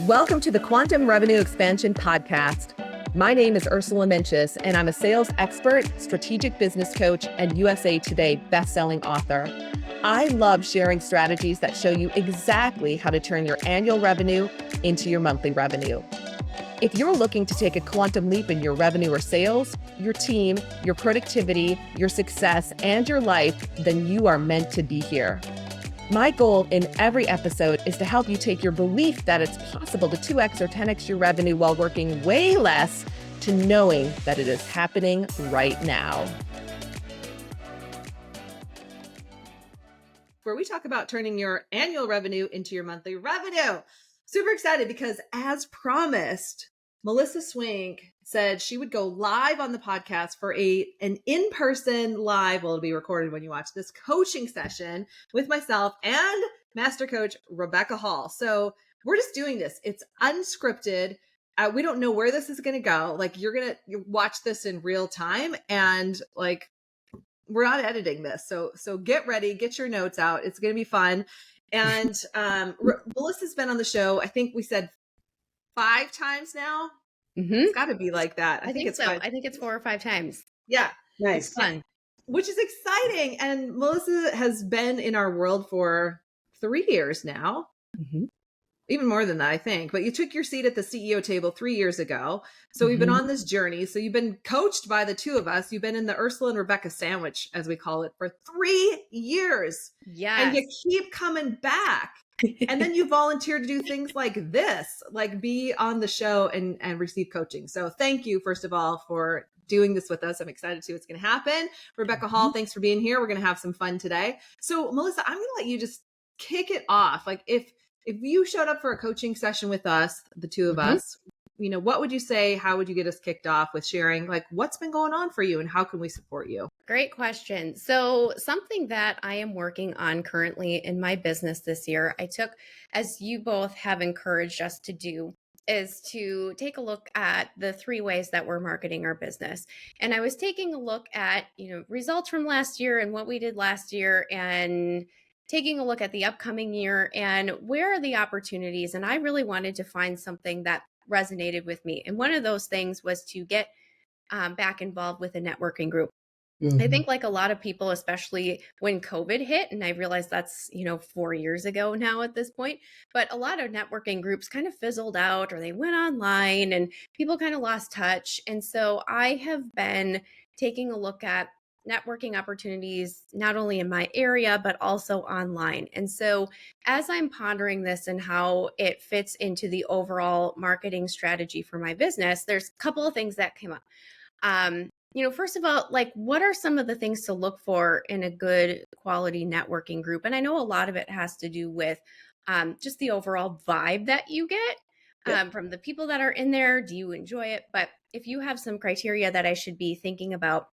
Welcome to the Quantum Revenue Expansion Podcast. My name is Ursula, and I'm a sales expert, strategic business coach, and USA Today bestselling author. I love sharing strategies that show you exactly how to turn your annual revenue into your monthly revenue. If you're looking to take a quantum leap in your revenue or sales, your team, your productivity, your success, and your life, then you are meant to be here. My goal in every episode is to help you take your belief that it's possible to 2x or 10x your revenue while working way less to knowing that it is happening right now. Where we talk about turning your annual revenue into your monthly revenue. Super excited because, as promised, Melissa Swink said she would go live on the podcast for an in-person live, well, it'll be recorded when you watch this, coaching session with myself and master coach Rebekah Hall. So we're just doing this. It's unscripted. We don't know where this is going to go. Like, you're going to watch this in real time, and like, we're not editing this. So get ready, get your notes out. It's going to be fun. And Melissa's been on the show, I think we said 5 times now. Mm-hmm. It's got to be like that. I think it's so. I think it's 4 or 5 times. Yeah. Nice. It's fun. Which is exciting. And Melissa has been in our world for 3 years now. Mm-hmm. Even more than that, I think. But you took your seat at the CEO table 3 years ago. So we've been on this journey. So you've been coached by the two of us. You've been in the Ursula and Rebekah sandwich, as we call it, for 3 years. Yes. And you keep coming back. And then you volunteer to do things like this, like be on the show and receive coaching. So thank you, first of all, for doing this with us. I'm excited to see what's going to happen. Rebekah Hall, thanks for being here. We're going to have some fun today. So Melissa, I'm going to let you just kick it off. Like, if you showed up for a coaching session with us, the two of us, you know, what would you say? How would you get us kicked off with sharing, like, what's been going on for you and how can we support you? Great question. So something that I am working on currently in my business this year, I took, as you both have encouraged us to do, is to take a look at the 3 ways that we're marketing our business. And I was taking a look at, results from last year and what we did last year, and taking a look at the upcoming year and where are the opportunities. And I really wanted to find something that resonated with me. And one of those things was to get back involved with a networking group. I think, like a lot of people, especially when COVID hit, and I realized that's, 4 years ago now at this point, but a lot of networking groups kind of fizzled out, or they went online and people kind of lost touch. And so I have been taking a look at networking opportunities, not only in my area, but also online. And so as I'm pondering this and how it fits into the overall marketing strategy for my business, there's a couple of things that came up. First of all, like, what are some of the things to look for in a good quality networking group? And I know a lot of it has to do with just the overall vibe that you get from the people that are in there. Do you enjoy it? But if you have some criteria that I should be thinking about,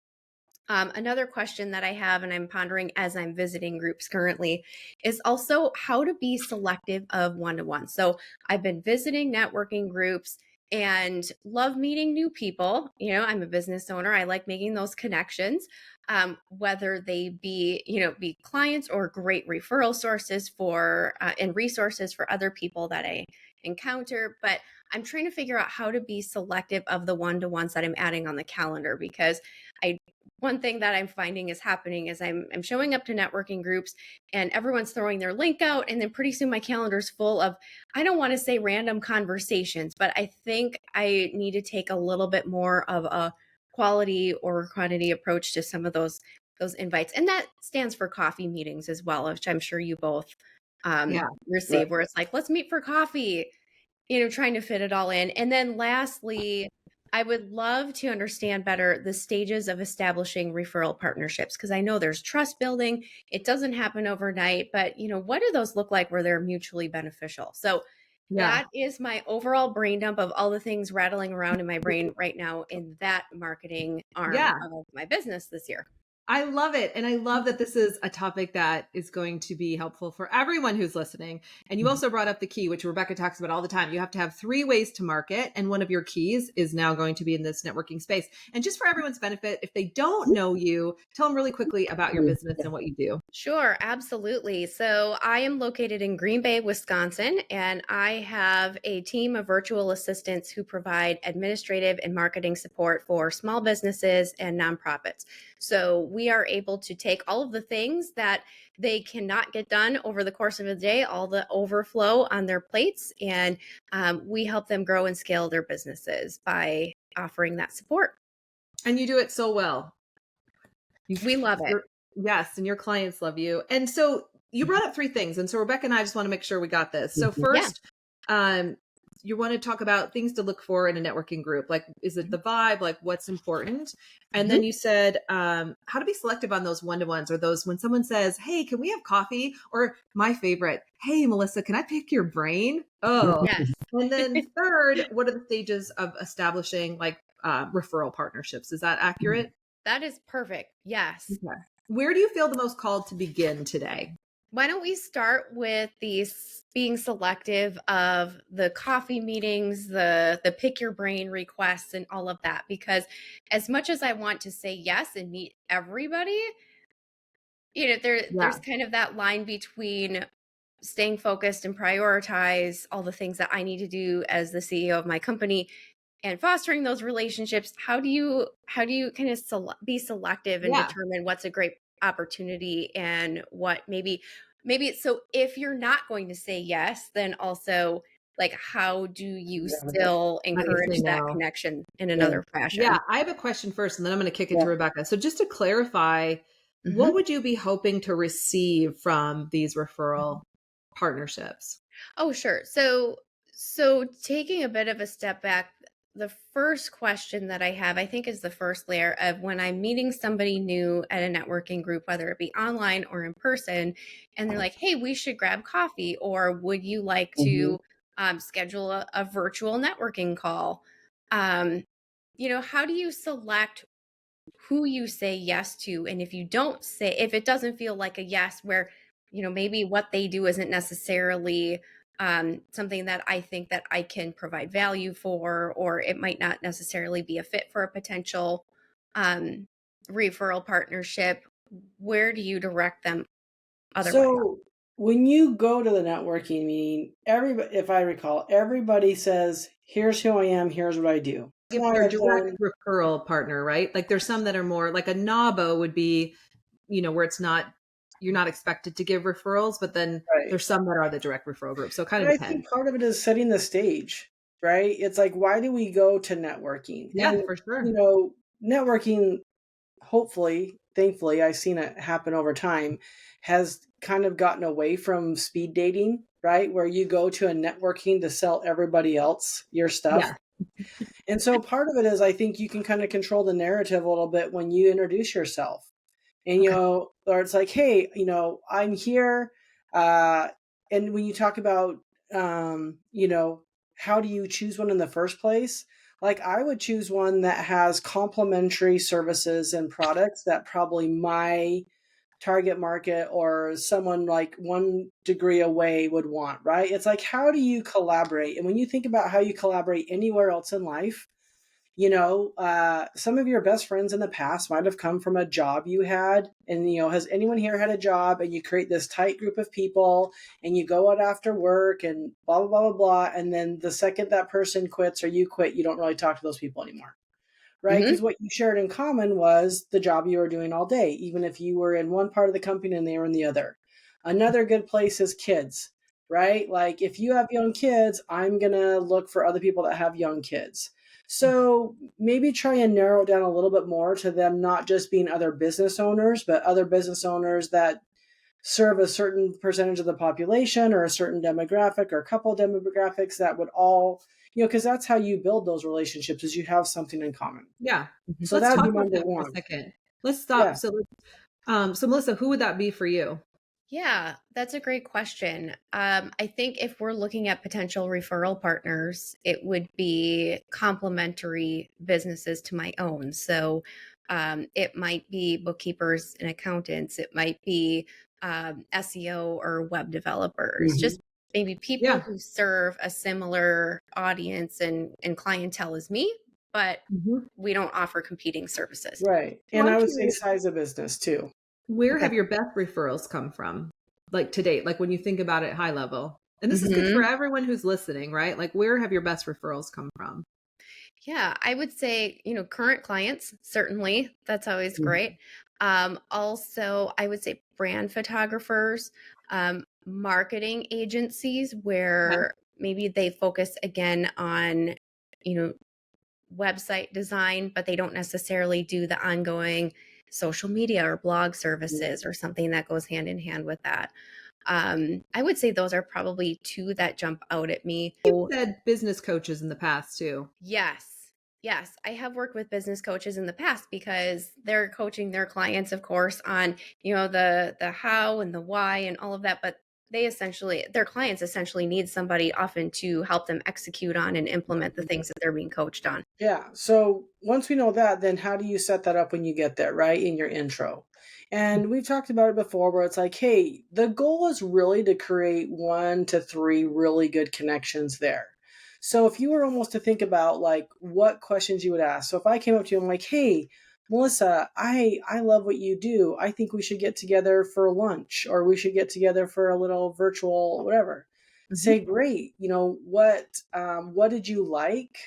another question that I have, and I'm pondering as I'm visiting groups currently, is also how to be selective of one-to-one. So I've been visiting networking groups and love meeting new people. I'm a business owner. I like making those connections, whether they be, be clients or great referral sources for and resources for other people that I encounter. But I'm trying to figure out how to be selective of the one-to-ones that I'm adding on the calendar, because one thing that I'm finding is happening is I'm showing up to networking groups and everyone's throwing their link out, and then pretty soon my calendar's full of, I don't want to say random conversations, but I think I need to take a little bit more of a quality or quantity approach to some of those invites. And that stands for coffee meetings as well, which I'm sure you both receive, where it's like, let's meet for coffee, trying to fit it all in. And then lastly, I would love to understand better the stages of establishing referral partnerships, because I know there's trust building. It doesn't happen overnight, but what do those look like where they're mutually beneficial? So that is my overall brain dump of all the things rattling around in my brain right now in that marketing arm of my business this year. I love it. And I love that this is a topic that is going to be helpful for everyone who's listening. And you also brought up the key, which Rebekah talks about all the time. You have to have 3 ways to market. And one of your keys is now going to be in this networking space. And just for everyone's benefit, if they don't know you, tell them really quickly about your business and what you do. Sure, absolutely. So I am located in Green Bay, Wisconsin, and I have a team of virtual assistants who provide administrative and marketing support for small businesses and nonprofits. So we are able to take all of the things that they cannot get done over the course of a day, all the overflow on their plates, and we help them grow and scale their businesses by offering that support. And you do it so well. We love it. Yes, and your clients love you. And so you brought up 3 things. And so Rebekah and I just want to make sure we got this. So first, you want to talk about things to look for in a networking group. Like, is it the vibe? Like, what's important? And then you said how to be selective on those one-to-ones, or those when someone says, hey, can we have coffee? Or my favorite, hey, Melissa, can I pick your brain? Oh, Yes. And then third, what are the stages of establishing like referral partnerships? Is that accurate? That is perfect. Yes. Okay. Where do you feel the most called to begin today? Why don't we start with these being selective of the coffee meetings, the pick your brain requests and all of that? Because as much as I want to say yes and meet everybody, there's kind of that line between staying focused and prioritize all the things that I need to do as the CEO of my company and fostering those relationships. How do you kind of be selective and determine what's a great opportunity and what maybe so if you're not going to say yes, then also like how do you still encourage that connection in another fashion? Yeah, I have a question first, and then I'm going to kick it to Rebekah. So just to clarify, what would you be hoping to receive from these referral partnerships? Oh, sure. So taking a bit of a step back, the first question that I have, I think, is the first layer of when I'm meeting somebody new at a networking group, whether it be online or in person, and they're like, hey, we should grab coffee, or would you like to schedule a virtual networking call? How do you select who you say yes to? And if it doesn't feel like a yes, where, maybe what they do isn't necessarily something that I think that I can provide value for, or it might not necessarily be a fit for a potential referral partnership, where do you direct them otherwise? So when you go to the networking meeting, if I recall, everybody says, here's who I am, here's what I do. If you're a direct referral partner, right? Like there's some that are more like a NABO would be, where you're not expected to give referrals, but then there's some that are the direct referral group. So it kind of depends. I think part of it is setting the stage, right? It's like, why do we go to networking? Yeah, for sure. Networking, hopefully, thankfully, I've seen it happen over time, has kind of gotten away from speed dating, right? Where you go to a networking to sell everybody else your stuff. Yeah. And so part of it is, I think you can kind of control the narrative a little bit when you introduce yourself. And, or it's like, hey, I'm here. And when you talk about, how do you choose one in the first place? Like I would choose one that has complementary services and products that probably my target market or someone like 1 degree away would want, right? It's like, how do you collaborate? And when you think about how you collaborate anywhere else in life, some of your best friends in the past might have come from a job you had. And, has anyone here had a job and you create this tight group of people and you go out after work and blah, blah, blah, blah, blah. And then the second that person quits or you quit, you don't really talk to those people anymore. Right? Because what you shared in common was the job you were doing all day, even if you were in one part of the company and they were in the other. Another good place is kids, right? Like if you have young kids, I'm going to look for other people that have young kids. So maybe try and narrow it down a little bit more to them not just being other business owners, but other business owners that serve a certain percentage of the population or a certain demographic or a couple of demographics that would all, because that's how you build those relationships is you have something in common. Yeah. So that'd be number one. For a second. Let's stop. Yeah. So Melissa, who would that be for you? Yeah, that's a great question. I think if we're looking at potential referral partners, it would be complementary businesses to my own. So It might be bookkeepers and accountants. It might be SEO or web developers, Mhm. just maybe people Yeah. who serve a similar audience and clientele as me, but Mhm. we don't offer competing services. Right. Well, And I'm I would say curious, size of business too. where Okay. have your best referrals come from? Like to date, like when you think about it high level. And this is good for Mhm. everyone who's listening, right? Like where have your best referrals come from? Yeah, I would say, current clients, certainly. That's always Mhm. great. Also, I would say brand photographers, marketing agencies Okay. where maybe they focus again on, you know, website design, but they don't necessarily do the ongoing social media or blog services or something that goes hand in hand with that. I would say those are probably two that jump out at me. You've said business coaches in the past too. Yes. Yes, I have worked with business coaches in the past because they're coaching their clients, of course, on, the how and the why and all of that, but their clients essentially need somebody often to help them execute on and implement the things that they're being coached on. Yeah. So once we know that, then how do you set that up when you get there, right? In your intro. And we've talked about it before where it's like, hey, the goal is really to create 1 to 3 really good connections there. So if you were almost to think about like what questions you would ask. So if I came up to you, I'm like, hey, Melissa, I love what you do. I think we should get together for lunch or we should get together for a little virtual whatever. Say, Mhm. great, what did you like?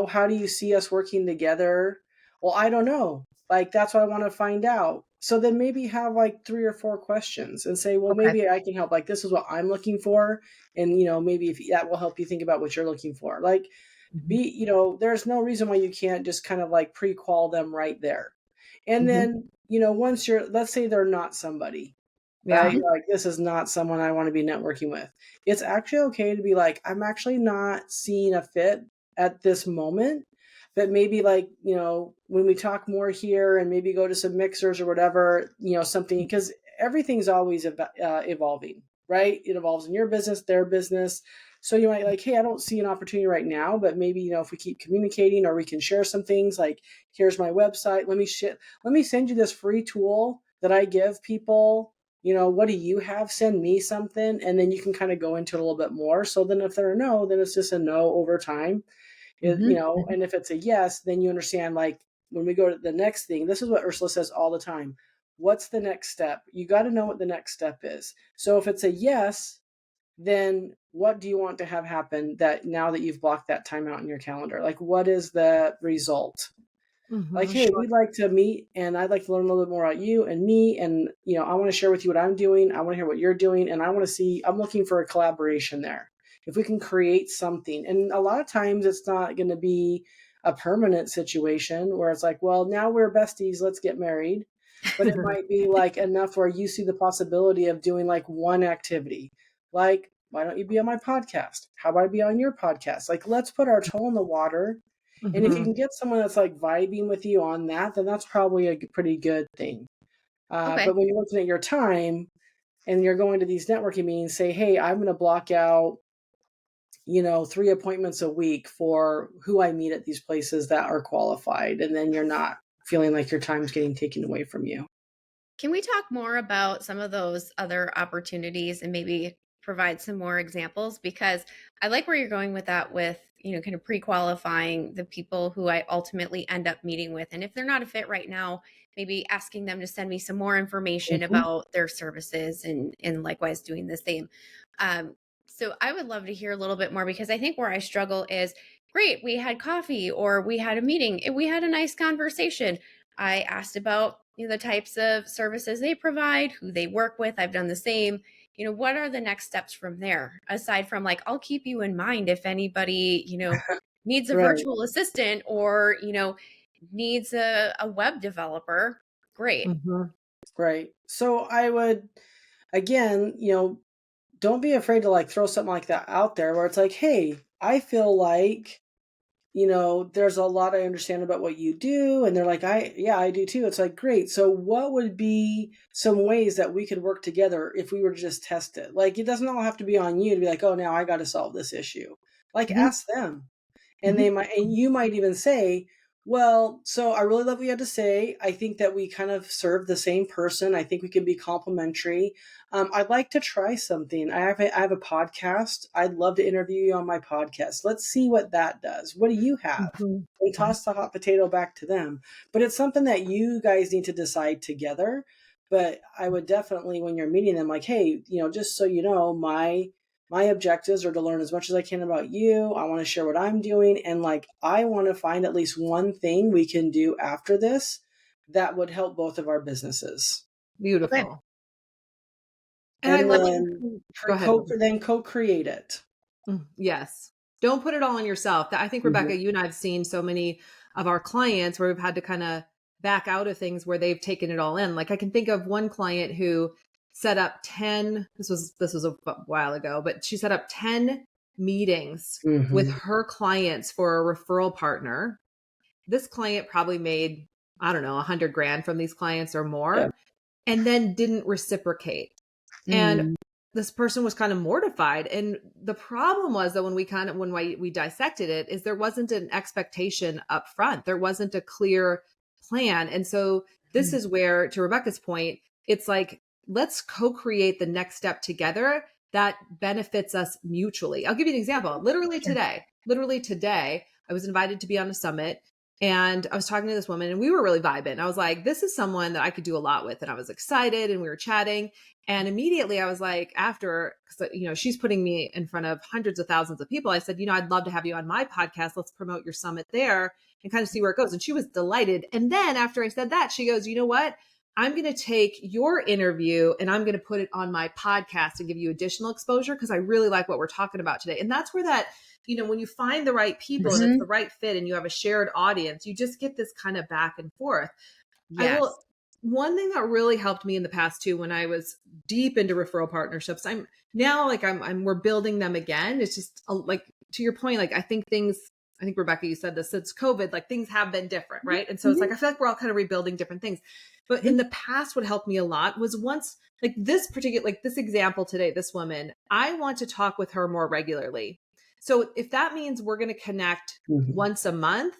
How do you see us working together? Well, I don't know. Like, that's what I want to find out. So then maybe have like 3 or 4 questions and say, well, Okay. maybe I can help. Like, this is what I'm looking for. And, maybe if that will help you think about what you're looking for. Like, Mhm. there's no reason why you can't just kind of like pre-qual them right there. And Mhm. then, once let's say they're not somebody, right? Yeah. Mhm. Like, this is not someone I want to be networking with. It's actually okay to be like, I'm actually not seeing a fit at this moment. But maybe like, when we talk more here and maybe go to some mixers or whatever, something, because everything's always evolving, right? It evolves in your business, their business. So you might like, hey, I don't see an opportunity right now, but maybe, if we keep communicating or we can share some things like, here's my website. Let me send you this free tool that I give people. What do you have? Send me something. And then you can kind of go into it a little bit more. So then if they're a no, then it's just a no over time. Mhm. And if it's a yes, then you understand like when we go to the next thing, this is what Ursula says all the time. What's the next step? You got to know what the next step is. So if it's a yes, then what do you want to have happen that now that you've blocked that time out in your calendar? Like, what is the result? Like, Mhm. hey, Sure. we'd like to meet and I'd like to learn a little bit more about you and me. And, I want to share with you what I'm doing. I want to hear what you're doing. And I'm looking for a collaboration there. If we can create something. And a lot of times it's not going to be a permanent situation where it's like, well, now we're besties, let's get married. But it might be like enough where you see the possibility of doing like one activity. Like, why don't you be on my podcast? How about I be on your podcast? Like, let's put our toe in the water, and if you Mhm. can get someone that's like vibing with you on that, then that's probably a pretty good thing. Okay. But when you're looking at your time and you're going to these networking meetings, say, hey, I'm going to block out, 3 appointments a week for who I meet at these places that are qualified. And then you're not feeling like your time's getting taken away from you. Can we talk more about some of those other opportunities and maybe provide some more examples? Because I like where you're going with that, with, kind of pre qualifying the people who I ultimately end up meeting with. And if they're not a fit right now, maybe asking them to send me some more information Mhm. about their services and likewise doing the same. Um, so I would love to hear a little bit more because I think where I struggle is great, we had coffee or we had a meeting and we had a nice conversation. I asked about the types of services they provide, who they work with. I've done the same. What are the next steps from there? Aside from like, I'll keep you in mind if anybody, needs a Right. virtual assistant or, needs a web developer. Great. Mhm. Right. So I would, again, don't be afraid to like throw something like that out there where it's like, hey, I feel like there's a lot I understand about what you do. And they're like, yeah, I do too. It's like, great. So what would be some ways that we could work together if we were to just test it? Like, it doesn't all have to be on you to be like, oh, now I got to solve this issue. Like, Mhm. ask them. And Mhm. and you might even say, Well, so I really love what you had to say. I think that we kind of serve the same person. I think we can be complementary. I'd like to try something. I have a podcast. I'd love to interview you on my podcast. Let's see what that does. What do you have? Mhm. We toss the hot potato back to them. But it's something that you guys need to decide together. But I would definitely, when you're meeting them, like, hey, just so you know, my objectives are to learn as much as I can about you. I want to share what I'm doing. And like, I want to find at least one thing we can do after this that would help both of our businesses. Okay. Beautiful. And I And like then go ahead. co-create it. Yes. Don't put it all on yourself. I think, Mhm. Rebekah, you and I have seen so many of our clients where we've had to kind of back out of things where they've taken it all in. Like I can think of one client who set up 10, this was a while ago, but she set up 10 meetings with Mhm. her clients for a referral partner. This client probably made, I don't know, 100 grand from these clients or Yeah. more, and then didn't reciprocate. And Mm. this person was kind of mortified. And the problem was that when we dissected it, is there wasn't an expectation up front. There wasn't a clear plan. And so this is where, to Rebekah's point, it's like, let's co-create the next step together that benefits us mutually. I'll give you an example. Literally today, I was invited to be on a summit. And I was talking to this woman and we were really vibing. I was like, this is someone that I could do a lot with. And I was excited and we were chatting. And immediately I was like, after, because, she's putting me in front of hundreds of thousands of people, I said, I'd love to have you on my podcast. Let's promote your summit there and kind of see where it goes. And she was delighted. And then after I said that, she goes, you know what? I'm going to take your interview and I'm going to put it on my podcast and give you additional exposure because I really like what we're talking about today. And that's where that, when you find the right people and it's the right fit and you have a shared audience, you just get this kind of back and forth. Yes. One thing that really helped me in the past too, when I was deep into referral partnerships, I'm now like, we're building them again. It's just like, to your point, like, I think Rebekah, you said this since COVID, like things have been different. Right. And so it's like, I feel like we're all kind of rebuilding different things, but in the past, what helped me a lot was once like this example today, this woman, I want to talk with her more regularly. So if that means we're going to connect Mhm. once a month,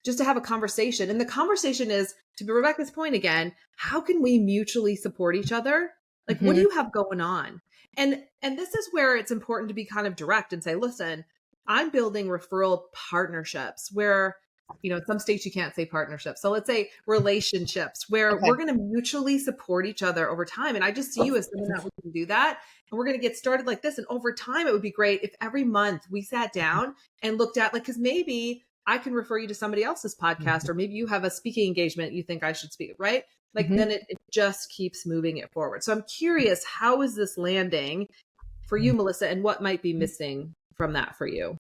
just to have a conversation. And the conversation is, to Rebekah's point again, how can we mutually support each other? Like, what do you have going on? And this is where it's important to be kind of direct and say, listen, I'm building referral partnerships where, in some states you can't say partnerships. So let's say relationships where Okay. we're going to mutually support each other over time. And I just see you as someone that we can do that. And we're going to get started like this. And over time, it would be great if every month we sat down and looked at, like, because maybe I can refer you to somebody else's podcast, or maybe you have a speaking engagement you think I should speak, right? Like then it just keeps moving it forward. So I'm curious, how is this landing for you, Melissa, and what might be missing from that for you?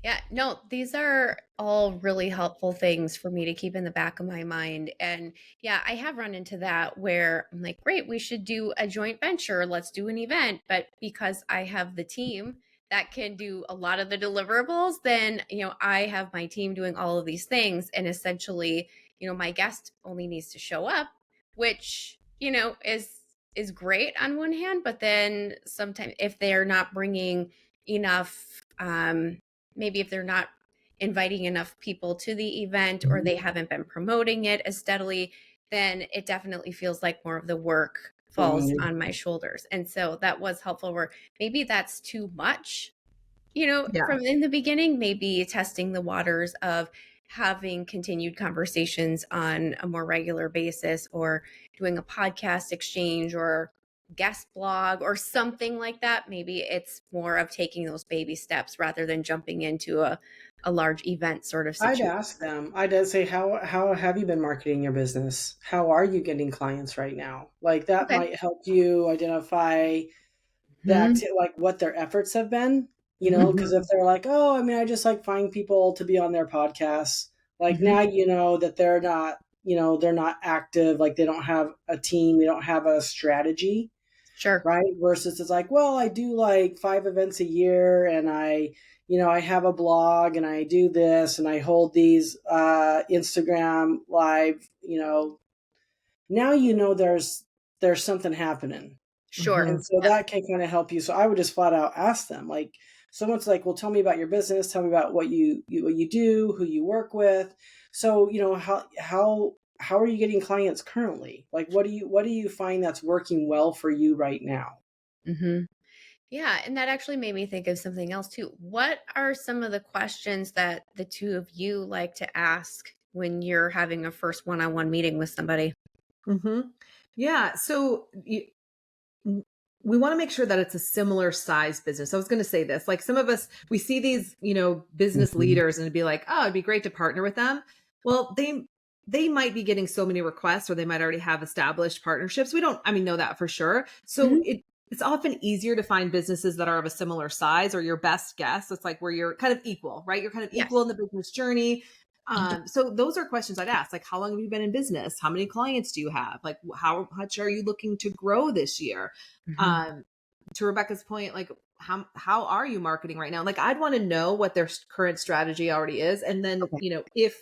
Yeah, no, these are all really helpful things for me to keep in the back of my mind. And yeah, I have run into that where I'm like, great, we should do a joint venture. Let's do an event. But because I have the team that can do a lot of the deliverables, then, I have my team doing all of these things. And essentially, my guest only needs to show up, which, is great on one hand. But then sometimes if they're not bringing enough, maybe if they're not inviting enough people to the event or they haven't been promoting it as steadily, then it definitely feels like more of the work falls Mhm. on my shoulders. And so that was helpful where maybe that's too much, Yeah. from in the beginning, maybe testing the waters of having continued conversations on a more regular basis or doing a podcast exchange or guest blog or something like that. Maybe it's more of taking those baby steps rather than jumping into a large event sort of I'd situation. ask them. I'd say, how have you been marketing your business? How are you getting clients right now? Like that Okay. might help you identify like what their efforts have been, because if they're like, oh, I mean, I just like find people to be on their podcasts, like now you know that they're not active, like they don't have a team, they don't have a strategy, Sure. right? Versus it's like, well, I do like 5 events a year and I have a blog and I do this and I hold these Instagram live, now there's something happening. Sure. And so Yep. that can kind of help you. So I would just flat out ask them, like, someone's like, well, tell me about your business, tell me about what you do, who you work with. So, how are you getting clients currently? Like, what do you find that's working well for you right now? Mm-hmm. Yeah, and that actually made me think of something else too. What are some of the questions that the two of you like to ask when you're having a first one-on-one meeting with somebody? Mm-hmm. Yeah. So we want to make sure that it's a similar size business. I was going to say this, like some of us, we see these, business leaders and it'd be like, oh, it'd be great to partner with them. Well, they might be getting so many requests or they might already have established partnerships. We don't, know that for sure. So Mhm. it's often easier to find businesses that are of a similar size or your best guess. It's like where you're kind of equal, right? You're kind of equal Yes. in the business journey. So those are questions I'd ask, like, how long have you been in business? How many clients do you have? Like, how much are you looking to grow this year? Mhm. um to Rebekah's point, like how are you marketing right now? Like I'd want to know what their current strategy already is, and then Okay. if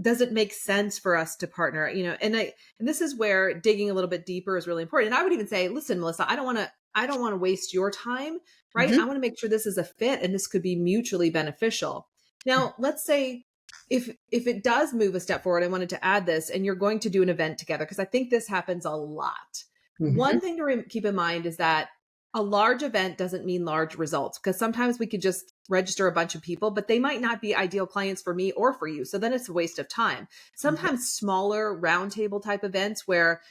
does it make sense for us to partner, and this is where digging a little bit deeper is really important. And I would even say, listen, Melissa, I don't want to waste your time, right? Mhm. I want to make sure this is a fit and this could be mutually beneficial. Now let's say if it does move a step forward, I wanted to add this, and you're going to do an event together, because I think this happens a lot. Mhm. One thing to keep in mind is that a large event doesn't mean large results, because sometimes we could just register a bunch of people, but they might not be ideal clients for me or for you. So then it's a waste of time. Mhm. Sometimes smaller roundtable type events where,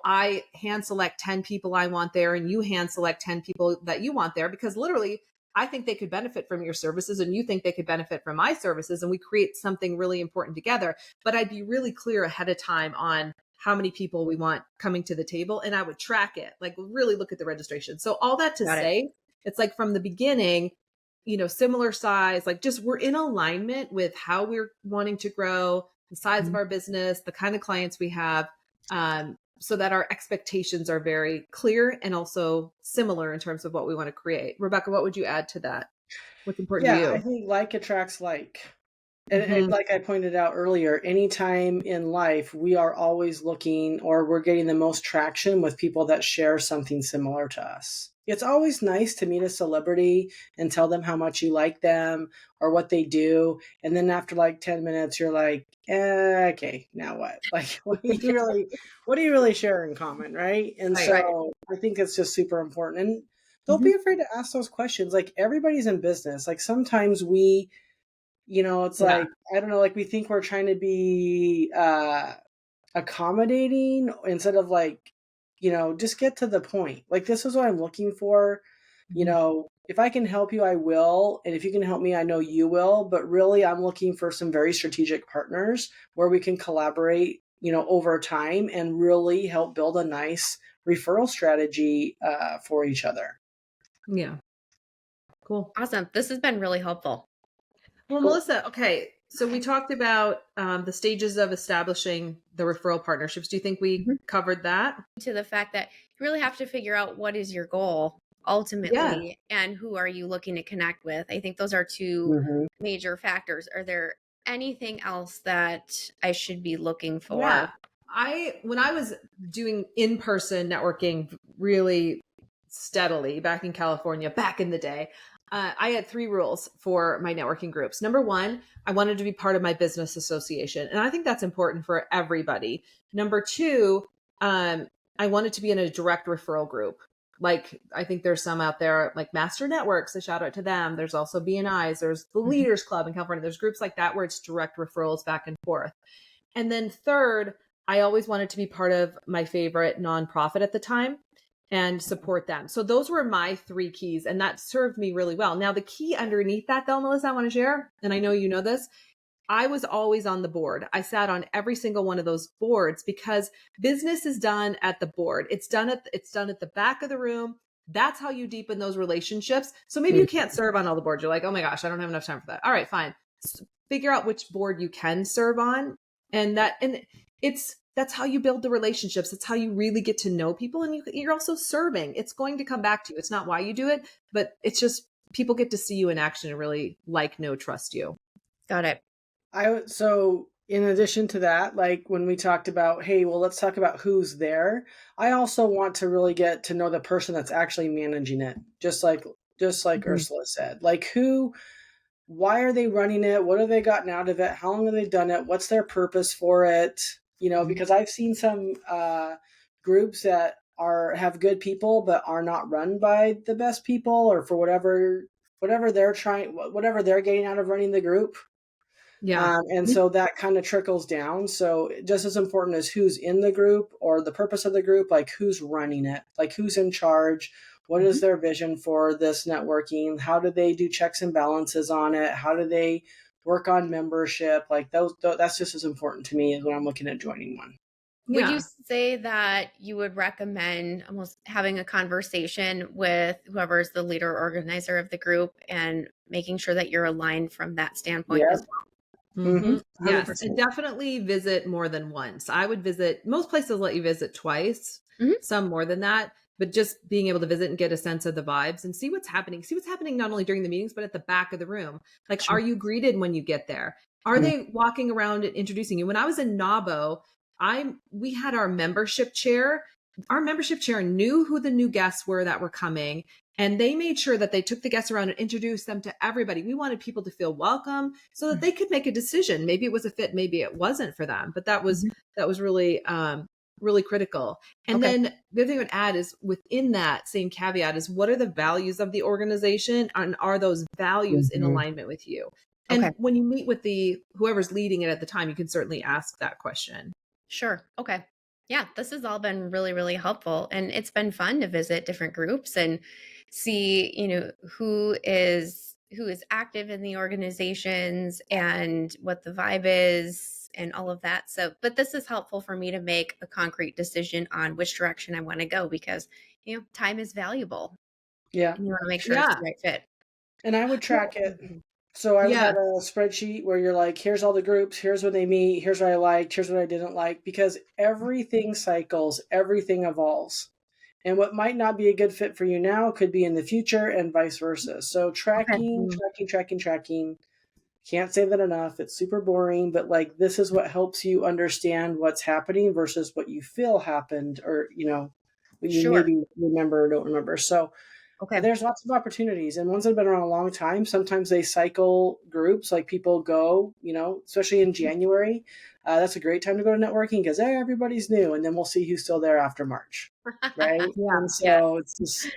I hand select 10 people I want there and you hand select 10 people that you want there, because literally I think they could benefit from your services and you think they could benefit from my services. And we create something really important together. But I'd be really clear ahead of time on how many people we want coming to the table. And I would track it, like really look at the registration. So all that to Got it. say, it's like from the beginning, similar size, like just we're in alignment with how we're wanting to grow, the size of Mhm. our business, the kind of clients we have, so that our expectations are very clear and also similar in terms of what we want to create. Rebekah, what would you add to that? What's important to Yeah, I you? think like attracts like. And Hmm. like I pointed out earlier, anytime in life, we are always looking or we're getting the most traction with people that share something similar to us. It's always nice to meet a celebrity and tell them how much you like them or what they do. And then after like 10 minutes, you're like, okay, now what? Like, what do you really share in common? Right. And Right. Right. so I think it's just super important. And don't Hmm. be afraid to ask those questions. Like, everybody's in business. Like, sometimes it's Yeah. like, I don't know, like we think we're trying to be accommodating instead of like, just get to the point. Like, this is what I'm looking for. Mhm. If I can help you, I will. And if you can help me, I know you will. But really, I'm looking for some very strategic partners where we can collaborate, over time and really help build a nice referral strategy for each other. Yeah. Cool. Awesome. This has been really helpful. Well, Cool. Melissa, okay. So we talked about the stages of establishing the referral partnerships. Do you think we Mhm. covered that? To the fact that you really have to figure out what is your goal Yeah. ultimately and who are you looking to connect with. I think those are two Mhm. major factors. Are there anything else that I should be looking Yeah. for? When I was doing in-person networking really steadily back in California, back in the day, I had three rules for my networking groups. Number one, I wanted to be part of my business association. And I think that's important for everybody. Number two, I wanted to be in a direct referral group. Like, I think there's some out there like Master Networks, a shout out to them. There's also BNIs, there's the Mhm. Leaders Club in California. There's groups like that where it's direct referrals back and forth. And then third, I always wanted to be part of my favorite nonprofit at the time and support them. So those were my three keys, and that served me really well. Now, the key underneath that, though, Melissa, I want to share, and I know you know this, I was always on the board. I sat on every single one of those boards because business is done at the board. It's done at the back of the room. That's how you deepen those relationships. So maybe you can't serve on all the boards. You're like, oh my gosh, I don't have enough time for that. All right, fine. Figure out which board you can serve on, and that's how you build the relationships. It's how you really get to know people, and you're also serving. It's going to come back to you. It's not why you do it, but it's just people get to see you in action and really like, know, trust you. Got it. So in addition to that, like when we talked about, hey, well, let's talk about who's there. I also want to really get to know the person that's actually managing it. just like Ursula said. Like why are they running it? What have they gotten out of it? How long have they done it? What's their purpose for it? Because I've seen some groups that have good people but are not run by the best people, or for whatever whatever they're getting out of running the group. Yeah. And so that kind of trickles down. So just as important as who's in the group or the purpose of the group, like who's running it, like who's in charge, what is their vision for this networking? How do they do checks and balances on it? How do they work on membership? Like that's just as important to me as when I'm looking at joining one. Would you say that you would recommend almost having a conversation with whoever's the leader or organizer of the group and making sure that you're aligned from that standpoint as well? Yes, and definitely visit more than once. I would visit, most places let you visit twice, some more than that, but just being able to visit and get a sense of the vibes and see what's happening. See what's happening not only during the meetings, but at the back of the room. Like, are you greeted when you get there? Are they walking around and introducing you? When I was in NABO, we had our membership chair. Our membership chair knew who the new guests were that were coming, and they made sure that they took the guests around and introduced them to everybody. We wanted people to feel welcome so that they could make a decision. Maybe it was a fit, maybe it wasn't for them, but that was really, really critical. And then the other thing I would add is within that same caveat is, what are the values of the organization, and are those values in alignment with you? And when you meet with whoever's leading it at the time, you can certainly ask that question. Sure. Okay. Yeah, this has all been really, really helpful. And it's been fun to visit different groups and see, who is active in the organizations and what the vibe is and all of that. So, but this is helpful for me to make a concrete decision on which direction I want to go, because, time is valuable. Yeah. And you want to make sure it's the right fit. And I would track it. So I would have a spreadsheet where you're like, here's all the groups, here's when they meet, here's what I liked, here's what I didn't like, because everything cycles, everything evolves. And what might not be a good fit for you now could be in the future, and vice versa. So tracking. Can't say that enough. It's super boring, but like, this is what helps you understand what's happening versus what you feel happened, or, when you maybe remember or don't remember. So there's lots of opportunities, and ones that have been around a long time, sometimes they cycle groups, like people go, especially in January. That's a great time to go to networking because everybody's new, and then we'll see who's still there after March. Right. And so it's just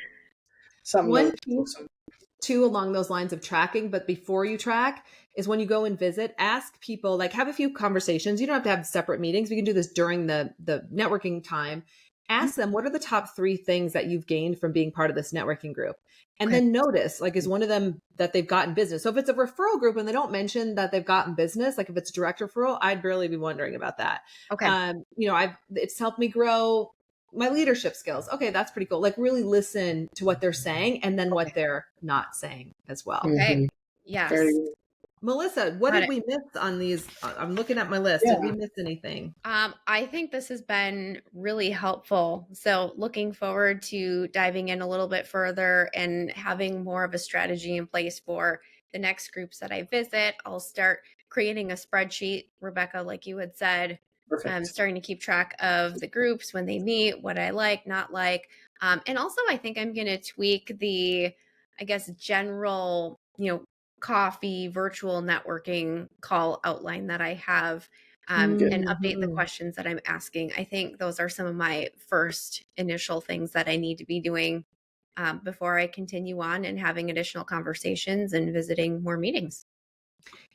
something. Two along those lines of tracking, but before you track is when you go and visit, ask people, like, have a few conversations. You don't have to have separate meetings. We can do this during the networking time. Ask them, what are the top 3 things that you've gained from being part of this networking group? And then notice, like, is one of them that they've gotten business? So if it's a referral group and they don't mention that they've gotten business, like if it's direct referral, I'd really be wondering about that. It's helped me grow my leadership skills. Okay, that's pretty cool. Like, really listen to what they're saying and then what they're not saying as well. Okay. Yes. Melissa, what did we miss on these? I'm looking at my list. Did we miss anything? I think this has been really helpful. So looking forward to diving in a little bit further and having more of a strategy in place for the next groups that I visit. I'll start creating a spreadsheet, Rebekah, like you had said. I'm starting to keep track of the groups when they meet, what I like, not like. And also, I think I'm going to tweak the, general, coffee virtual networking call outline that I have, and update the questions that I'm asking. I think those are some of my first initial things that I need to be doing before I continue on and having additional conversations and visiting more meetings.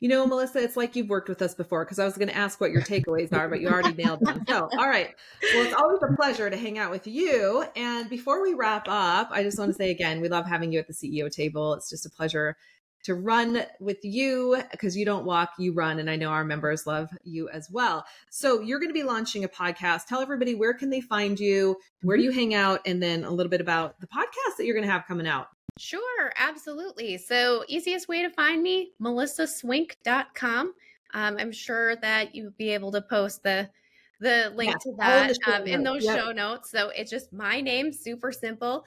Melissa, it's like you've worked with us before, because I was going to ask what your takeaways are, but you already nailed them. So, all right. Well, it's always a pleasure to hang out with you. And before we wrap up, I just want to say again, we love having you at the CEO table. It's just a pleasure to run with you, because you don't walk, you run. And I know our members love you as well. So you're going to be launching a podcast. Tell everybody, where can they find you? Where do you hang out? And then a little bit about the podcast that you're going to have coming out. Sure, absolutely. So easiest way to find me, melissaswink.com. I'm sure that you'll be able to post the link to that in those show notes. So it's just my name, super simple.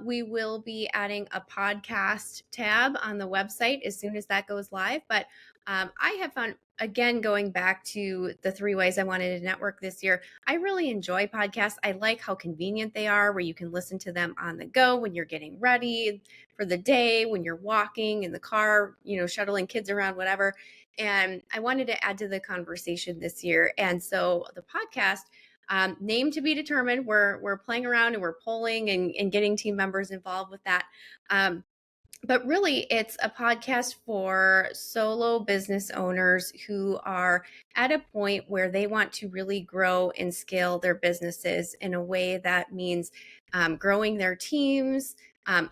We will be adding a podcast tab on the website as soon as that goes live. But I have found again, going back to the 3 ways I wanted to network this year, I really enjoy podcasts. I like how convenient they are, where you can listen to them on the go when you're getting ready for the day, when you're walking in the car, shuttling kids around, whatever. And I wanted to add to the conversation this year. And so the podcast, name to be determined, we're playing around and we're polling and getting team members involved with that. But really, it's a podcast for solo business owners who are at a point where they want to really grow and scale their businesses in a way that means growing their teams,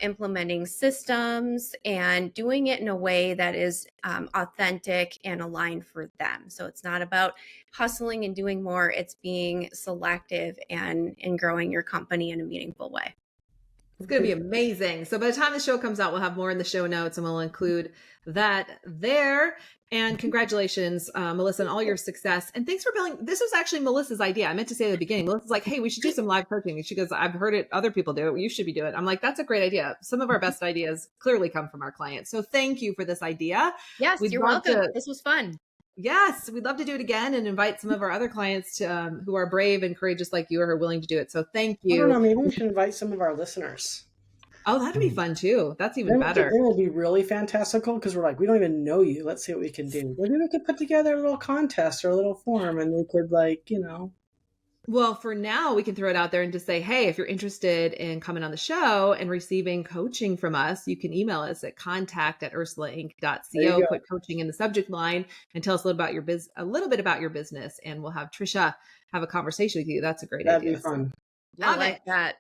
implementing systems, and doing it in a way that is authentic and aligned for them. So it's not about hustling and doing more. It's being selective and growing your company in a meaningful way. It's going to be amazing. So by the time the show comes out, we'll have more in the show notes and we'll include that there. And congratulations, Melissa, on all your success. And thanks for building. This was actually Melissa's idea. I meant to say at the beginning, Melissa's like, hey, we should do some live coaching. And she goes, I've heard it. Other people do it. You should be doing it. I'm like, that's a great idea. Some of our best ideas clearly come from our clients. So thank you for this idea. Yes, you're welcome. This was fun. Yes, we'd love to do it again and invite some of our other clients to, who are brave and courageous like you or are willing to do it. So thank you. I don't know, maybe we should invite some of our listeners. Oh, that'd be fun too. That's even better. It would be really fantastical because we're like, we don't even know you. Let's see what we can do. Maybe we could put together a little contest or a little form and we could Well, for now, we can throw it out there and just say, hey, if you're interested in coming on the show and receiving coaching from us, you can email us at contact@ursulainc.co, put coaching in the subject line and tell us a little bit about your business. And we'll have Trisha have a conversation with you. That's a great idea. That'd be fun. Love I like that.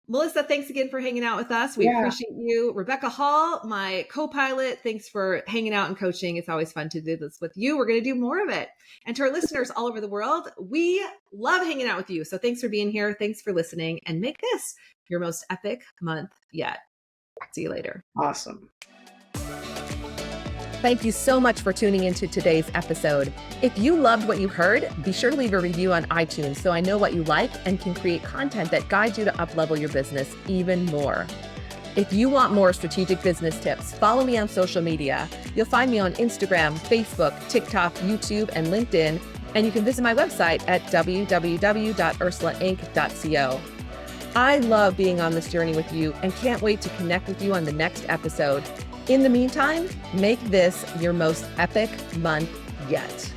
Melissa, thanks again for hanging out with us. We appreciate you. Rebekah Hall, my co-pilot, thanks for hanging out and coaching. It's always fun to do this with you. We're going to do more of it. And to our listeners all over the world, we love hanging out with you. So thanks for being here. Thanks for listening, and make this your most epic month yet. See you later. Awesome. Thank you so much for tuning into today's episode. If you loved what you heard, be sure to leave a review on iTunes so I know what you like and can create content that guides you to uplevel your business even more. If you want more strategic business tips, follow me on social media. You'll find me on Instagram, Facebook, TikTok, YouTube, and LinkedIn, and you can visit my website at www.ursulainc.co. I love being on this journey with you and can't wait to connect with you on the next episode. In the meantime, make this your most epic month yet.